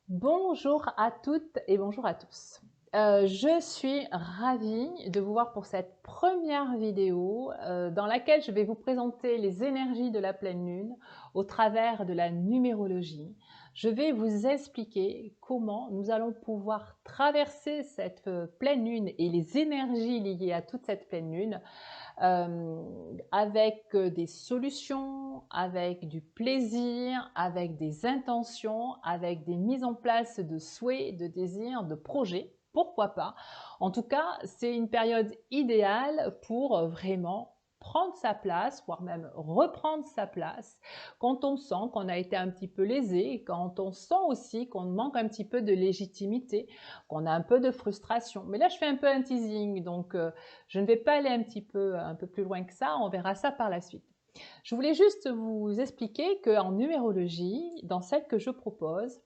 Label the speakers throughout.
Speaker 1: Bonjour à toutes et bonjour à tous. Je suis ravie de vous voir pour cette première vidéo dans laquelle je vais vous présenter les énergies de la pleine lune au travers de la numérologie. Je vais vous expliquer comment nous allons pouvoir traverser cette pleine lune et les énergies liées à toute cette pleine lune avec des solutions, avec du plaisir, avec des intentions, avec des mises en place de souhaits, de désirs, de projets. Pourquoi pas? En tout cas, c'est une période idéale pour vraiment prendre sa place, voire même reprendre sa place, quand on sent qu'on a été un petit peu lésé, quand on sent aussi qu'on manque un petit peu de légitimité, qu'on a un peu de frustration. Mais là, je fais un peu un teasing, donc je ne vais pas aller un peu plus loin que ça, on verra ça par la suite. Je voulais juste vous expliquer qu'en numérologie, dans celle que je propose,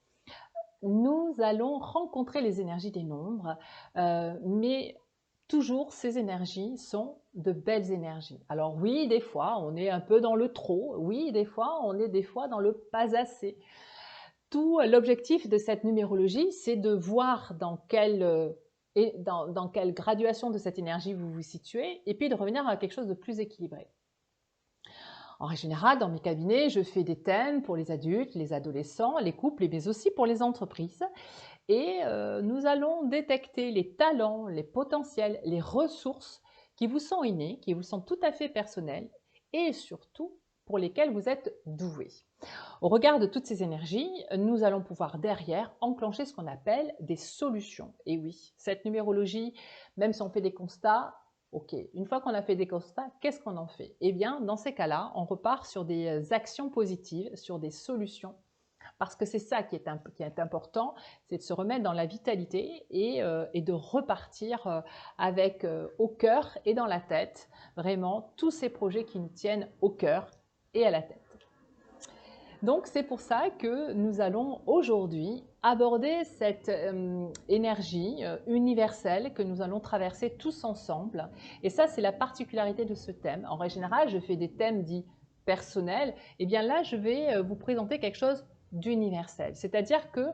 Speaker 1: nous allons rencontrer les énergies des nombres, mais toujours ces énergies sont de belles énergies. Alors oui, des fois, on est un peu dans le trop, oui, des fois, on est des fois dans le pas assez. Tout l'objectif de cette numérologie, c'est de voir dans quelle graduation de cette énergie vous vous situez, et puis de revenir à quelque chose de plus équilibré. En général, dans mes cabinets, je fais des thèmes pour les adultes, les adolescents, les couples, mais aussi pour les entreprises. Et nous allons détecter les talents, les potentiels, les ressources qui vous sont innés, qui vous sont tout à fait personnels et surtout pour lesquels vous êtes doués. Au regard de toutes ces énergies, nous allons pouvoir derrière enclencher ce qu'on appelle des solutions. Et oui, cette numérologie, même si on fait des constats, ok, une fois qu'on a fait des constats, qu'est-ce qu'on en fait? Eh bien, dans ces cas-là, on repart sur des actions positives, sur des solutions, parce que c'est ça qui est important, c'est de se remettre dans la vitalité et de repartir avec au cœur et dans la tête, vraiment, tous ces projets qui nous tiennent au cœur et à la tête. Donc c'est pour ça que nous allons aujourd'hui aborder cette énergie universelle que nous allons traverser tous ensemble. Et ça, c'est la particularité de ce thème. En règle générale, je fais des thèmes dits personnels. Et bien là, je vais vous présenter quelque chose d'universel. C'est-à-dire que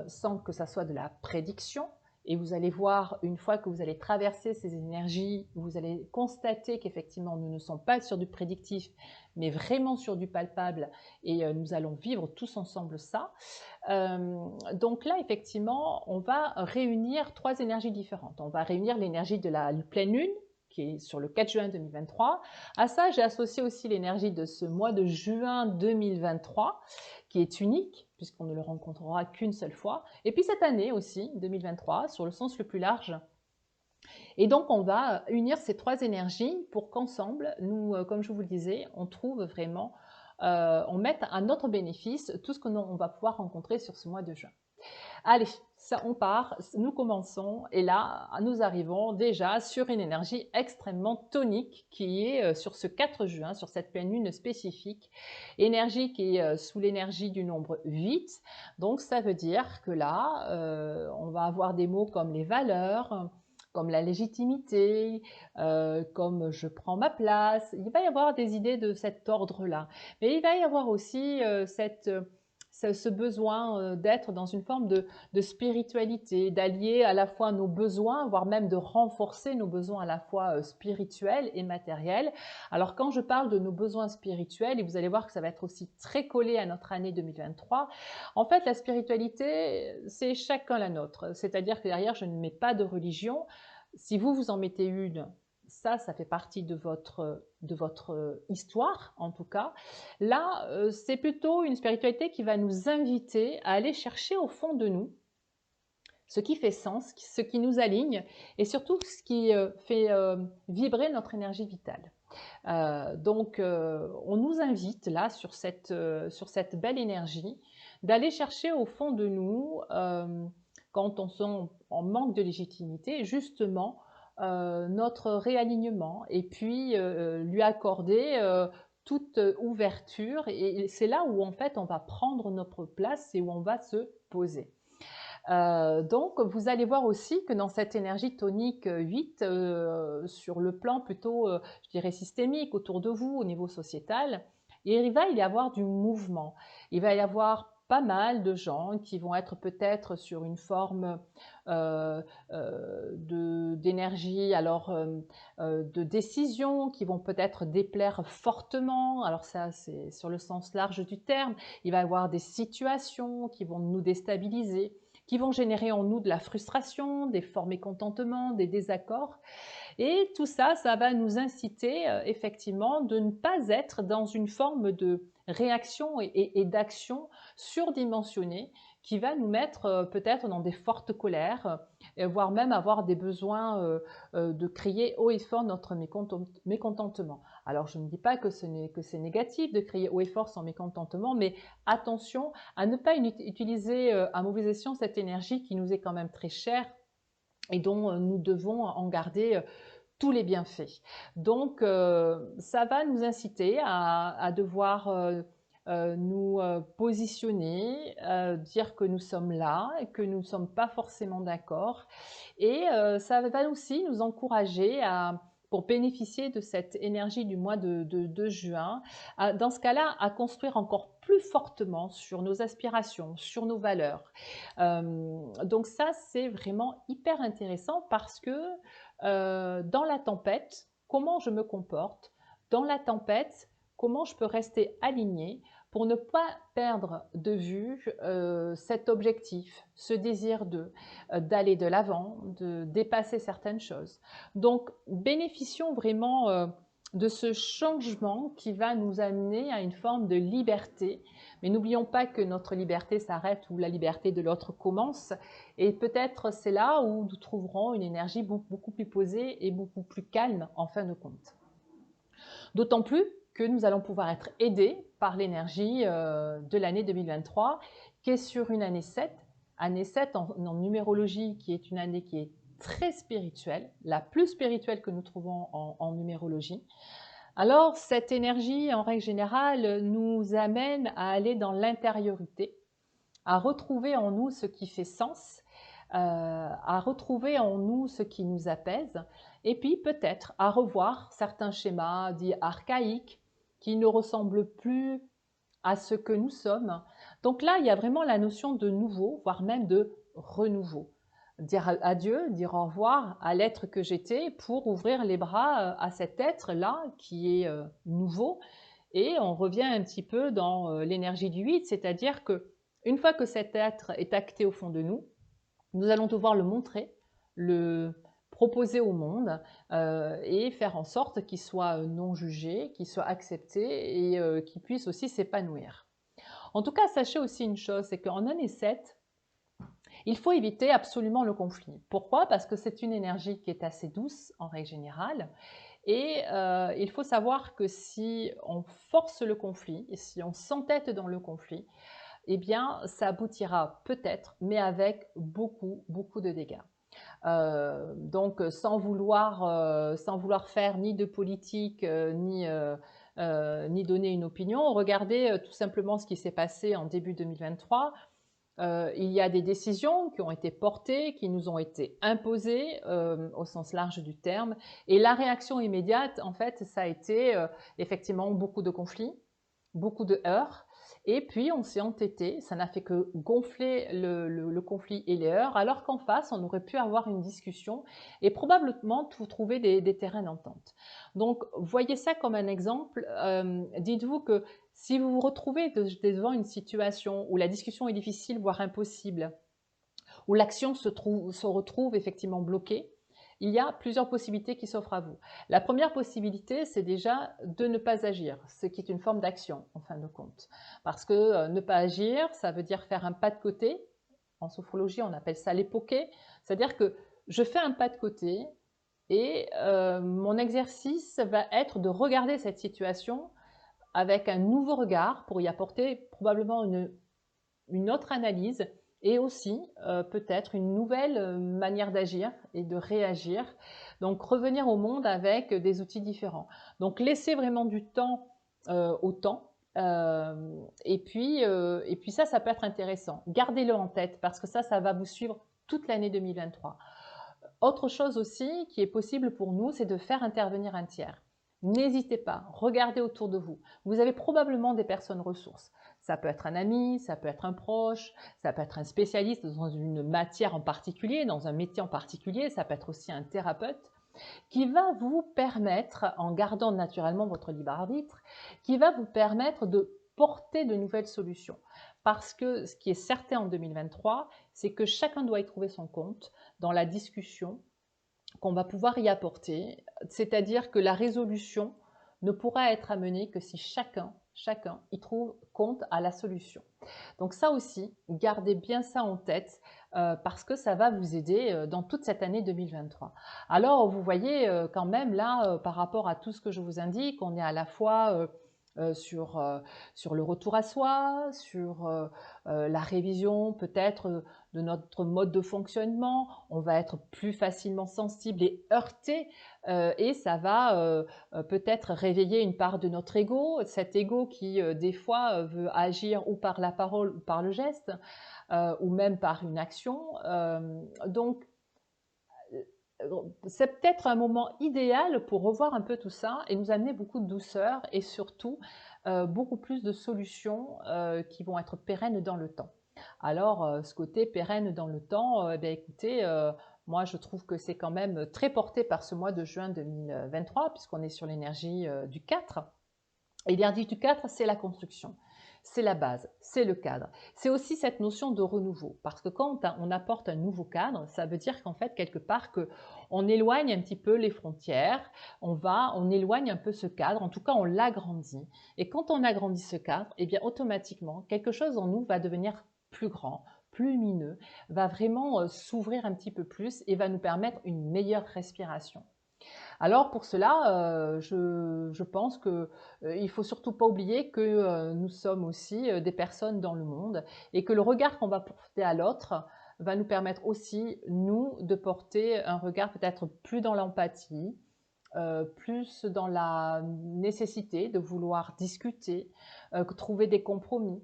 Speaker 1: sans que ça soit de la prédiction, et vous allez voir, une fois que vous allez traverser ces énergies, vous allez constater qu'effectivement, nous ne sommes pas sur du prédictif, mais vraiment sur du palpable, et nous allons vivre tous ensemble ça. Donc là, effectivement, on va réunir trois énergies différentes. On va réunir l'énergie de la pleine lune, qui est sur le 4 juin 2023. À ça, j'ai associé aussi l'énergie de ce mois de juin 2023, qui est unique, puisqu'on ne le rencontrera qu'une seule fois. Et puis cette année aussi, 2023, sur le sens le plus large. Et donc, on va unir ces trois énergies pour qu'ensemble, nous, comme je vous le disais, on trouve vraiment, on mette à notre bénéfice tout ce qu'on va pouvoir rencontrer sur ce mois de juin. Allez, ça, on part, nous commençons, et là, nous arrivons déjà sur une énergie extrêmement tonique qui est sur ce 4 juin, sur cette pleine lune spécifique, énergie qui est sous l'énergie du nombre 8. Donc, ça veut dire que là, on va avoir des mots comme les valeurs, comme la légitimité, comme je prends ma place. Il va y avoir des idées de cet ordre-là. Mais il va y avoir aussi ce besoin d'être dans une forme de spiritualité, d'allier à la fois nos besoins, voire même de renforcer nos besoins à la fois spirituels et matériels. Alors quand je parle de nos besoins spirituels, et vous allez voir que ça va être aussi très collé à notre année 2023, en fait la spiritualité, c'est chacun la nôtre. C'est-à-dire que derrière, je ne mets pas de religion. Si vous, vous en mettez une, ça fait partie de votre histoire, en tout cas. Là, c'est plutôt une spiritualité qui va nous inviter à aller chercher au fond de nous ce qui fait sens, ce qui nous aligne et surtout ce qui fait vibrer notre énergie vitale. Donc, on nous invite là sur cette belle énergie d'aller chercher au fond de nous, quand on sent en manque de légitimité, justement notre réalignement et puis lui accorder toute ouverture. Et c'est là où en fait on va prendre notre place et où on va se poser. Donc, vous allez voir aussi que dans cette énergie tonique 8, sur le plan plutôt, je dirais, systémique autour de vous, au niveau sociétal, il va y avoir du mouvement. Il va y avoir pas mal de gens qui vont être peut-être sur une forme d'énergie, alors de décision, qui vont peut-être déplaire fortement. Alors ça, c'est sur le sens large du terme. Il va y avoir des situations qui vont nous déstabiliser, qui vont générer en nous de la frustration, des forts mécontentements, des désaccords. Et tout ça, ça va nous inciter effectivement de ne pas être dans une forme de réaction et d'action surdimensionnée qui va nous mettre peut-être dans des fortes colères, voire même avoir des besoins de crier haut et fort notre mécontentement. Alors je ne dis pas que c'est négatif de crier haut et fort son mécontentement, mais attention à ne pas utiliser à mauvais escient cette énergie qui nous est quand même très chère et dont nous devons en garder tous les bienfaits. Donc, ça va nous inciter à devoir nous positionner, dire que nous sommes là, et que nous ne sommes pas forcément d'accord. Et ça va aussi nous encourager pour bénéficier de cette énergie du mois de juin, dans ce cas-là, à construire encore plus fortement sur nos aspirations, sur nos valeurs. Donc ça, c'est vraiment hyper intéressant parce que dans la tempête, comment je me comporte, dans la tempête, comment je peux rester aligné pour ne pas perdre de vue cet objectif, ce désir d'aller de l'avant, de dépasser certaines choses. Donc, bénéficions vraiment de ce changement qui va nous amener à une forme de liberté. Mais n'oublions pas que notre liberté s'arrête où la liberté de l'autre commence. Et peut-être c'est là où nous trouverons une énergie beaucoup plus posée et beaucoup plus calme en fin de compte. D'autant plus que nous allons pouvoir être aidés par l'énergie de l'année 2023, qui est sur une année 7 en numérologie, qui est une année qui est très spirituelle, la plus spirituelle que nous trouvons en numérologie. Alors, cette énergie, en règle générale, nous amène à aller dans l'intériorité, à retrouver en nous ce qui fait sens, à retrouver en nous ce qui nous apaise, et puis peut-être à revoir certains schémas dits archaïques qui ne ressemblent plus à ce que nous sommes. Donc là, il y a vraiment la notion de nouveau, voire même de renouveau. Dire adieu, dire au revoir à l'être que j'étais pour ouvrir les bras à cet être-là qui est nouveau. Et on revient un petit peu dans l'énergie du 8, c'est-à-dire que une fois que cet être est acté au fond de nous, nous allons devoir le montrer, le proposer au monde et faire en sorte qu'il soit non jugé, qu'il soit accepté et qu'il puisse aussi s'épanouir. En tout cas, sachez aussi une chose, c'est qu'en année 7, il faut éviter absolument le conflit. Pourquoi? Parce que c'est une énergie qui est assez douce en règle générale. Et il faut savoir que si on force le conflit, et si on s'entête dans le conflit, eh bien, ça aboutira peut-être, mais avec beaucoup de dégâts. Donc, sans vouloir faire ni de politique, ni donner une opinion, regardez tout simplement ce qui s'est passé en début 2023. Il y a des décisions qui ont été portées, qui nous ont été imposées au sens large du terme. Et la réaction immédiate, en fait, ça a été effectivement beaucoup de conflits, beaucoup de heurts. Et puis, on s'est entêté, ça n'a fait que gonfler le conflit et les heurts, alors qu'en face, on aurait pu avoir une discussion et probablement trouver des terrains d'entente. Donc, voyez ça comme un exemple. Dites-vous que si vous vous retrouvez devant une situation où la discussion est difficile, voire impossible, où l'action se retrouve effectivement bloquée, il y a plusieurs possibilités qui s'offrent à vous. La première possibilité, c'est déjà de ne pas agir, ce qui est une forme d'action, en fin de compte. Parce que ne pas agir, ça veut dire faire un pas de côté. En sophrologie, on appelle ça l'époquer. C'est-à-dire que je fais un pas de côté et mon exercice va être de regarder cette situation avec un nouveau regard pour y apporter probablement une autre analyse et aussi peut-être une nouvelle manière d'agir et de réagir. Donc revenir au monde avec des outils différents. Donc laisser vraiment du temps au temps. Et puis ça peut être intéressant. Gardez-le en tête parce que ça va vous suivre toute l'année 2023. Autre chose aussi qui est possible pour nous, c'est de faire intervenir un tiers. N'hésitez pas, regardez autour de vous. Vous avez probablement des personnes ressources. Ça peut être un ami, ça peut être un proche, ça peut être un spécialiste dans une matière en particulier, dans un métier en particulier, ça peut être aussi un thérapeute qui va vous permettre, en gardant naturellement votre libre arbitre, qui va vous permettre de porter de nouvelles solutions. Parce que ce qui est certain en 2023, c'est que chacun doit y trouver son compte dans la discussion qu'on va pouvoir y apporter, c'est-à-dire que la résolution ne pourra être amenée que si chacun y trouve compte à la solution. Donc ça aussi, gardez bien ça en tête parce que ça va vous aider dans toute cette année 2023. Alors, vous voyez quand même là, par rapport à tout ce que je vous indique, on est à la fois sur le retour à soi, sur la révision peut-être de notre mode de fonctionnement, on va être plus facilement sensible et heurté et ça va peut-être réveiller une part de notre ego, cet ego qui des fois veut agir ou par la parole ou par le geste ou même par une action. Donc c'est peut-être un moment idéal pour revoir un peu tout ça et nous amener beaucoup de douceur et surtout beaucoup plus de solutions qui vont être pérennes dans le temps. Alors, ce côté pérenne dans le temps, eh bien, écoutez, moi je trouve que c'est quand même très porté par ce mois de juin 2023 puisqu'on est sur l'énergie du 4. Et l'énergie du 4, c'est la construction. C'est la base, c'est le cadre. C'est aussi cette notion de renouveau. Parce que quand on apporte un nouveau cadre, ça veut dire qu'en fait, quelque part, on éloigne un petit peu les frontières, on éloigne un peu ce cadre, en tout cas, on l'agrandit. Et quand on agrandit ce cadre, eh bien, automatiquement, quelque chose en nous va devenir plus grand, plus lumineux, va vraiment s'ouvrir un petit peu plus et va nous permettre une meilleure respiration. Alors pour cela, je pense que il faut surtout pas oublier que nous sommes aussi des personnes dans le monde et que le regard qu'on va porter à l'autre va nous permettre aussi, nous, de porter un regard peut-être plus dans l'empathie, plus dans la nécessité de vouloir discuter, trouver des compromis.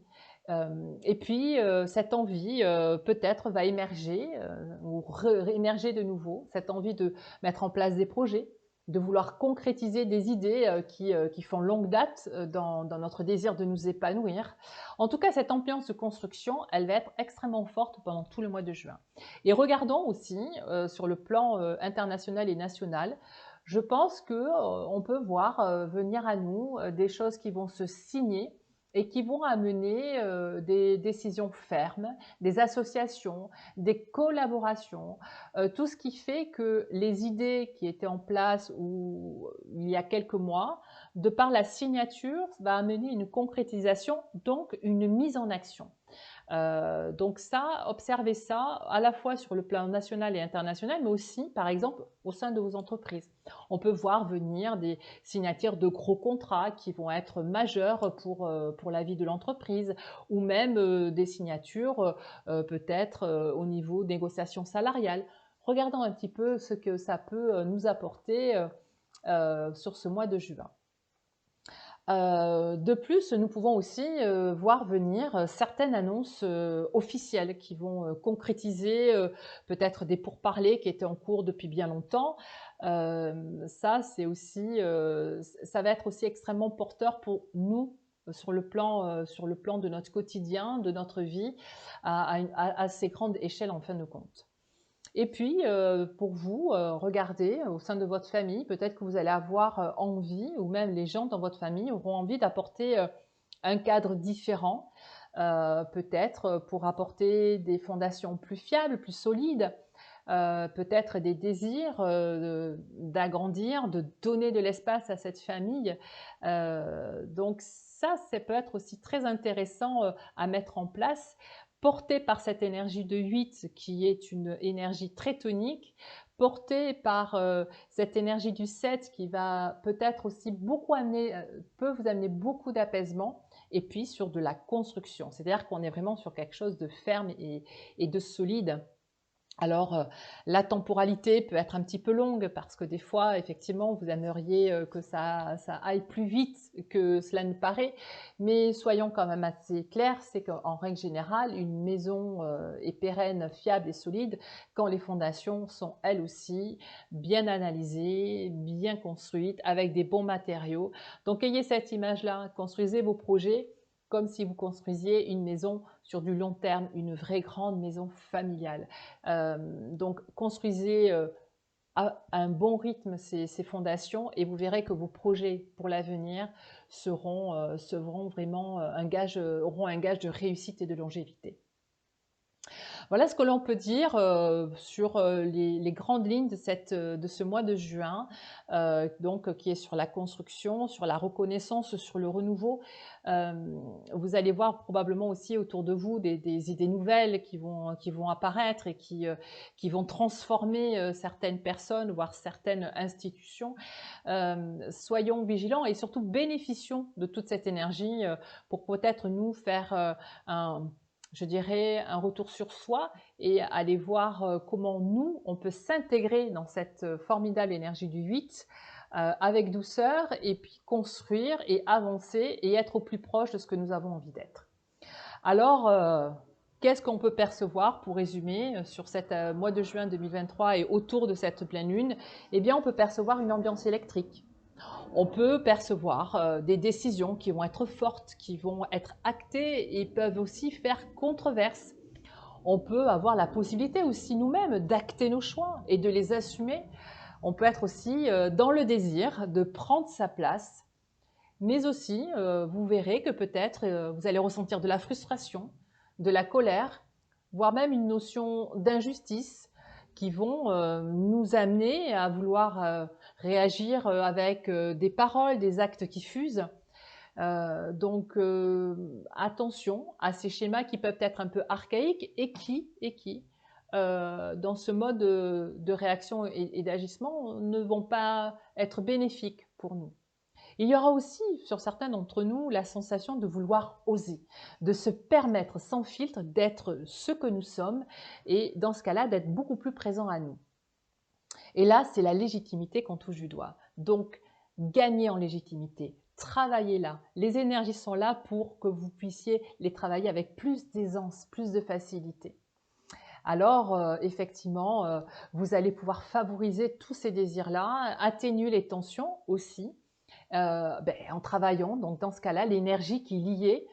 Speaker 1: Et puis, cette envie, peut-être, va émerger ou émerger de nouveau, cette envie de mettre en place des projets, de vouloir concrétiser des idées qui font longue date dans notre désir de nous épanouir. En tout cas, cette ambiance de construction, elle va être extrêmement forte pendant tout le mois de juin. Et regardons aussi sur le plan international et national, je pense qu'on peut voir venir à nous des choses qui vont se signer et qui vont amener des décisions fermes, des associations, des collaborations, tout ce qui fait que les idées qui étaient en place il y a quelques mois, de par la signature, va amener une concrétisation, donc une mise en action. Donc ça, observez ça à la fois sur le plan national et international, mais aussi, par exemple, au sein de vos entreprises. On peut voir venir des signatures de gros contrats qui vont être majeurs pour la vie de l'entreprise, ou même des signatures peut-être au niveau négociation salariale. Regardons un petit peu ce que ça peut nous apporter sur ce mois de juin. De plus, nous pouvons aussi voir venir certaines annonces officielles qui vont concrétiser peut-être des pourparlers qui étaient en cours depuis bien longtemps. Ça, c'est aussi, ça va être aussi extrêmement porteur pour nous sur le plan de notre quotidien, de notre vie, à assez grande échelle en fin de compte. Et puis, pour vous, regardez au sein de votre famille, peut-être que vous allez avoir envie, ou même les gens dans votre famille auront envie d'apporter un cadre différent, peut-être pour apporter des fondations plus fiables, plus solides, peut-être des désirs d'agrandir, de donner de l'espace à cette famille. Donc ça peut être aussi très intéressant à mettre en place porté par cette énergie de 8 qui est une énergie très tonique, porté par cette énergie du 7 qui va peut-être aussi beaucoup amener, peut vous amener beaucoup d'apaisement, et puis sur de la construction. C'est-à-dire qu'on est vraiment sur quelque chose de ferme et de solide. Alors, la temporalité peut être un petit peu longue parce que des fois, effectivement, vous aimeriez que ça aille plus vite que cela ne paraît. Mais soyons quand même assez clairs, c'est qu'en règle générale, une maison est pérenne, fiable et solide quand les fondations sont elles aussi bien analysées, bien construites, avec des bons matériaux. Donc, ayez cette image-là, construisez vos projets comme si vous construisiez une maison sur du long terme, une vraie grande maison familiale. Donc construisez à un bon rythme ces fondations et vous verrez que vos projets pour l'avenir seront vraiment auront un gage de réussite et de longévité. Voilà ce que l'on peut dire sur les grandes lignes de ce mois de juin, donc qui est sur la construction, sur la reconnaissance, sur le renouveau. Vous allez voir probablement aussi autour de vous des idées nouvelles qui vont apparaître et qui vont transformer certaines personnes, voire certaines institutions. Soyons vigilants et surtout bénéficions de toute cette énergie pour peut-être nous faire je dirais, un retour sur soi et aller voir comment nous, on peut s'intégrer dans cette formidable énergie du 8 avec douceur et puis construire et avancer et être au plus proche de ce que nous avons envie d'être. Alors, qu'est-ce qu'on peut percevoir pour résumer sur cette mois de juin 2023 et autour de cette pleine lune? Eh bien, on peut percevoir une ambiance électrique. On peut percevoir des décisions qui vont être fortes, qui vont être actées et peuvent aussi faire controverse. On peut avoir la possibilité aussi nous-mêmes d'acter nos choix et de les assumer. On peut être aussi dans le désir de prendre sa place, mais aussi vous verrez que peut-être vous allez ressentir de la frustration, de la colère, voire même une notion d'injustice qui vont nous amener à vouloir réagir avec des paroles, des actes qui fusent. Donc attention à ces schémas qui peuvent être un peu archaïques et qui dans ce mode de réaction et d'agissement, ne vont pas être bénéfiques pour nous. Il y aura aussi, sur certains d'entre nous, la sensation de vouloir oser, de se permettre sans filtre d'être ce que nous sommes et dans ce cas-là, d'être beaucoup plus présent à nous. Et là, c'est la légitimité qu'on touche du doigt. Donc, gagnez en légitimité, travaillez là. Les énergies sont là pour que vous puissiez les travailler avec plus d'aisance, plus de facilité. Alors, effectivement, vous allez pouvoir favoriser tous ces désirs-là, atténuer les tensions aussi, en travaillant, donc dans ce cas-là, l'énergie qui est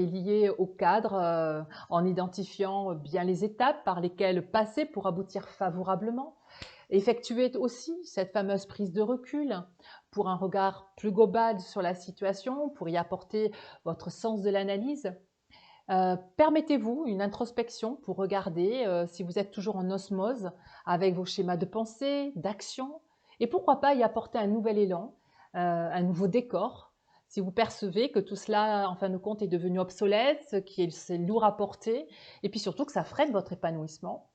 Speaker 1: liée au cadre, en identifiant bien les étapes par lesquelles passer pour aboutir favorablement. Effectuer aussi cette fameuse prise de recul pour un regard plus global sur la situation, pour y apporter votre sens de l'analyse. Permettez-vous une introspection pour regarder si vous êtes toujours en osmose avec vos schémas de pensée, d'action, et pourquoi pas y apporter un nouvel élan, un nouveau décor. Si vous percevez que tout cela, en fin de compte, est devenu obsolète, c'est lourd à porter, et puis surtout que ça freine votre épanouissement.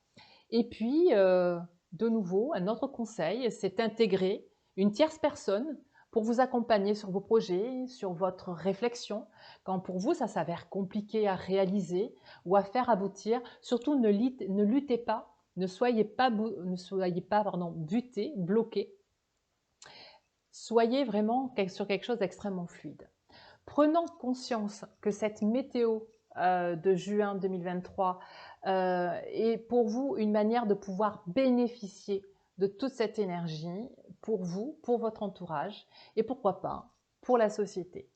Speaker 1: Et puis, de nouveau, un autre conseil, c'est d'intégrer une tierce personne pour vous accompagner sur vos projets, sur votre réflexion. Quand pour vous, ça s'avère compliqué à réaliser ou à faire aboutir, surtout ne luttez pas, ne soyez pas buté, bloqué. Soyez vraiment sur quelque chose d'extrêmement fluide. Prenant conscience que cette météo de juin 2023 est pour vous une manière de pouvoir bénéficier de toute cette énergie pour vous, pour votre entourage et pourquoi pas pour la société.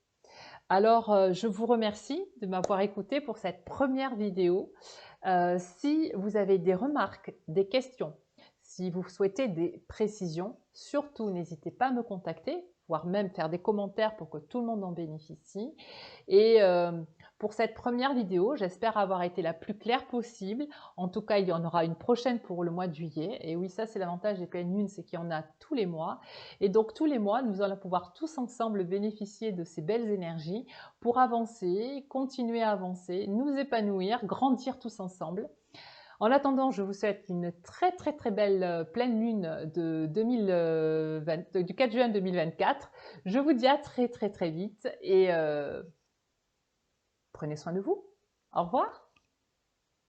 Speaker 1: Alors, je vous remercie de m'avoir écouté pour cette première vidéo. Si vous avez des remarques, des questions, si vous souhaitez des précisions, surtout n'hésitez pas à me contacter, voire même faire des commentaires pour que tout le monde en bénéficie. Et pour cette première vidéo, j'espère avoir été la plus claire possible. En tout cas, il y en aura une prochaine pour le mois de juillet. Et oui, ça c'est l'avantage des pleines lunes, c'est qu'il y en a tous les mois. Et donc tous les mois, nous allons pouvoir tous ensemble bénéficier de ces belles énergies pour avancer, continuer à avancer, nous épanouir, grandir tous ensemble. En attendant, je vous souhaite une très très très belle pleine lune du 4 juin 2024. Je vous dis à très très très vite et prenez soin de vous. Au revoir.